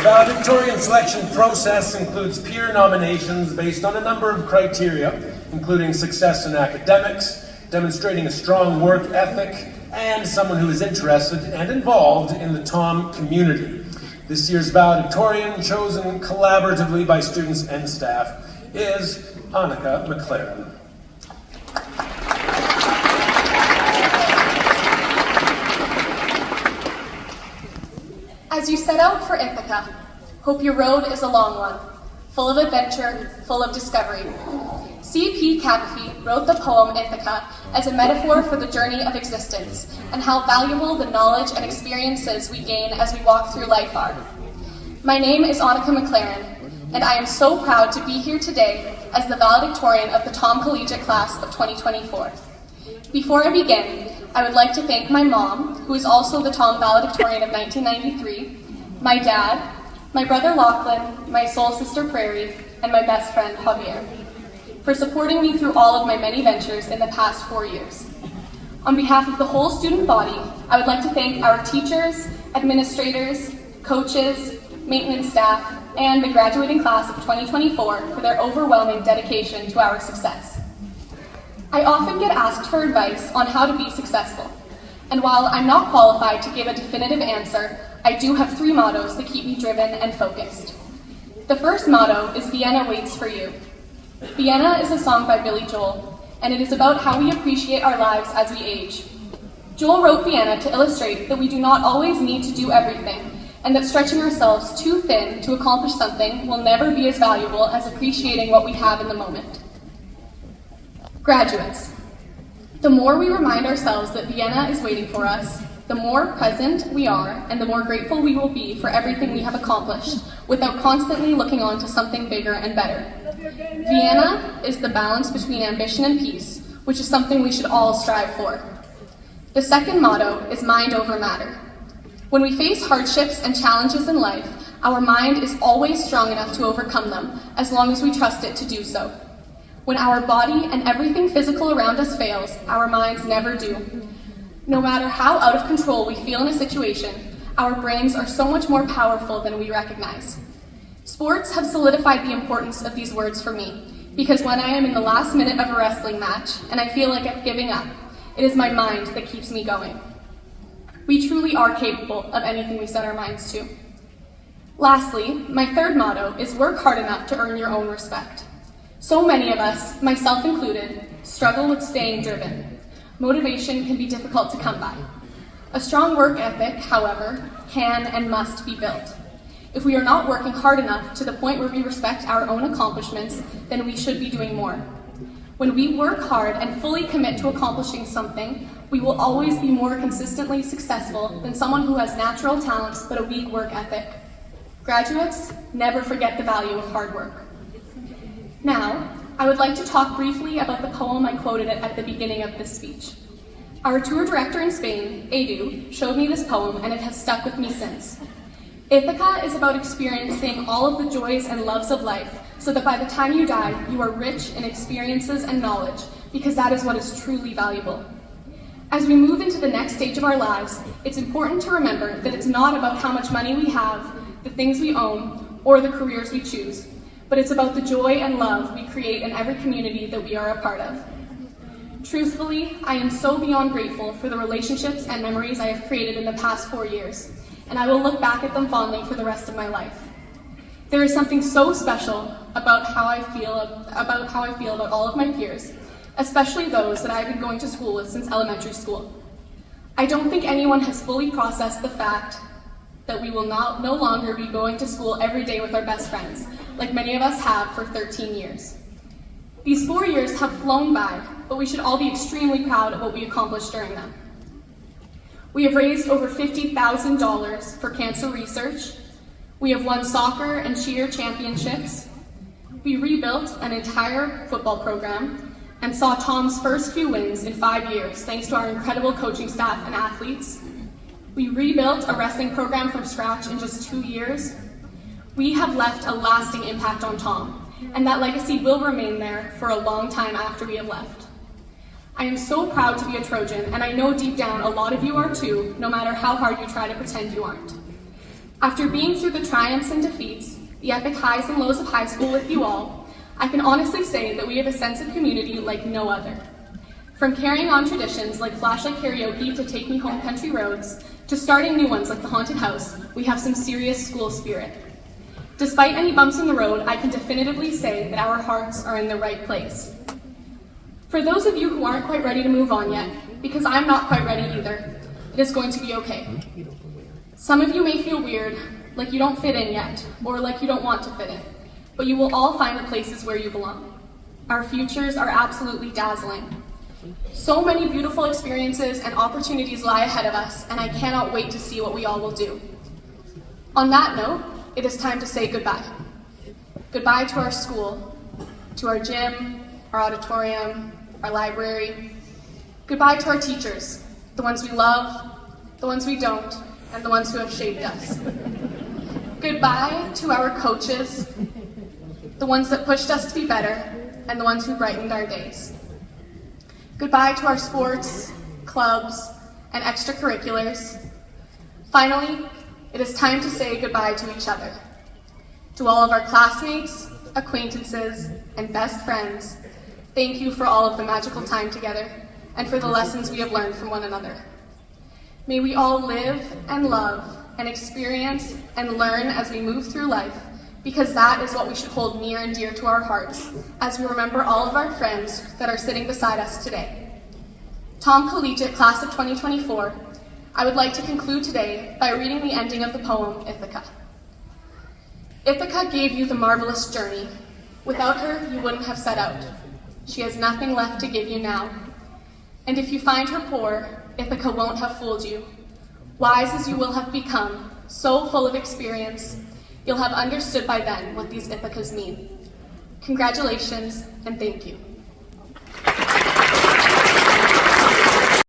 The valedictorian selection process includes peer nominations based on a number of criteria, including success in academics, demonstrating a strong work ethic, and someone who is interested and involved in the Tom community. This year's valedictorian, chosen collaboratively by students and staff, is Anneka McLaren. As you set out for Ithaca, hope your road is a long one, full of adventure, full of discovery. C.P. Cavafy wrote the poem Ithaca as a metaphor for the journey of existence and how valuable the knowledge and experiences we gain as we walk through life are. My name is Anneka McLaren, and I am so proud to be here today as the valedictorian of the Tom Collegiate Class of 2024. Before I begin, I would like to thank my mom, who is also the Tom valedictorian of 1993, my dad, my brother Lachlan, my soul sister Prairie, and my best friend Javier, for supporting me through all of my many ventures in the past 4 years. On behalf of the whole student body, I would like to thank our teachers, administrators, coaches, maintenance staff, and the graduating class of 2024 for their overwhelming dedication to our success. I often get asked for advice on how to be successful, and while I'm not qualified to give a definitive answer, I do have 3 mottos that keep me driven and focused. The first motto is Vienna waits for you. Vienna is a song by Billy Joel, and it is about how we appreciate our lives as we age. Joel wrote Vienna to illustrate that we do not always need to do everything, and that stretching ourselves too thin to accomplish something will never be as valuable as appreciating what we have in the moment. Graduates, the more we remind ourselves that Vienna is waiting for us, the more present we are and the more grateful we will be for everything we have accomplished without constantly looking on to something bigger and better. Vienna is the balance between ambition and peace, which is something we should all strive for. The second motto is mind over matter. When we face hardships and challenges in life, our mind is always strong enough to overcome them, as long as we trust it to do so. When our body and everything physical around us fails, our minds never do. No matter how out of control we feel in a situation, our brains are so much more powerful than we recognize. Sports have solidified the importance of these words for me, because when I am in the last minute of a wrestling match and I feel like I'm giving up, it is my mind that keeps me going. We truly are capable of anything we set our minds to. Lastly, my third motto is work hard enough to earn your own respect. So many of us, myself included, struggle with staying driven. Motivation can be difficult to come by. A strong work ethic, however, can and must be built. If we are not working hard enough to the point where we respect our own accomplishments, then we should be doing more. When we work hard and fully commit to accomplishing something, we will always be more consistently successful than someone who has natural talents but a weak work ethic. Graduates, never forget the value of hard work. Now, I would like to talk briefly about the poem I quoted at the beginning of this speech. Our tour director in Spain, Edu, showed me this poem and it has stuck with me since. Ithaca is about experiencing all of the joys and loves of life so that by the time you die, you are rich in experiences and knowledge, because that is what is truly valuable. As we move into the next stage of our lives, it's important to remember that it's not about how much money we have, the things we own, or the careers we choose, but it's about the joy and love we create in every community that we are a part of. Truthfully, I am so beyond grateful for the relationships and memories I have created in the past 4 years, and I will look back at them fondly for the rest of my life. There is something so special about how I feel about all of my peers, especially those that I've been going to school with since elementary school. I don't think anyone has fully processed the fact that we will no longer be going to school every day with our best friends, like many of us have for 13 years. These 4 years have flown by, but we should all be extremely proud of what we accomplished during them. We have raised over $50,000 for cancer research. We have won soccer and cheer championships. We rebuilt an entire football program and saw Tom's first few wins in 5 years, thanks to our incredible coaching staff and athletes. We rebuilt a wrestling program from scratch in just 2 years. We have left a lasting impact on Tom, and that legacy will remain there for a long time after we have left. I am so proud to be a Trojan, and I know deep down a lot of you are too, no matter how hard you try to pretend you aren't. After being through the triumphs and defeats, the epic highs and lows of high school with you all, I can honestly say that we have a sense of community like no other. From carrying on traditions like flashlight karaoke to Take Me Home Country Roads, to starting new ones like the Haunted House, we have some serious school spirit. Despite any bumps in the road, I can definitively say that our hearts are in the right place. For those of you who aren't quite ready to move on yet, because I'm not quite ready either, it is going to be okay. Some of you may feel weird, like you don't fit in yet, or like you don't want to fit in, but you will all find the places where you belong. Our futures are absolutely dazzling. So many beautiful experiences and opportunities lie ahead of us, and I cannot wait to see what we all will do. On that note, it is time to say goodbye. Goodbye to our school, to our gym, our auditorium, our library. Goodbye to our teachers, the ones we love, the ones we don't, and the ones who have shaped us. Goodbye to our coaches, the ones that pushed us to be better, and the ones who brightened our days. Goodbye to our sports, clubs, and extracurriculars. Finally, it is time to say goodbye to each other. To all of our classmates, acquaintances, and best friends, thank you for all of the magical time together and for the lessons we have learned from one another. May we all live and love and experience and learn as we move through life, because that is what we should hold near and dear to our hearts as we remember all of our friends that are sitting beside us today. Tom Collegiate Class of 2024, I would like to conclude today by reading the ending of the poem, Ithaca. Ithaca gave you the marvelous journey. Without her, you wouldn't have set out. She has nothing left to give you now. And if you find her poor, Ithaca won't have fooled you. Wise as you will have become, so full of experience, you'll have understood by then what these Ithacas mean. Congratulations, and thank you.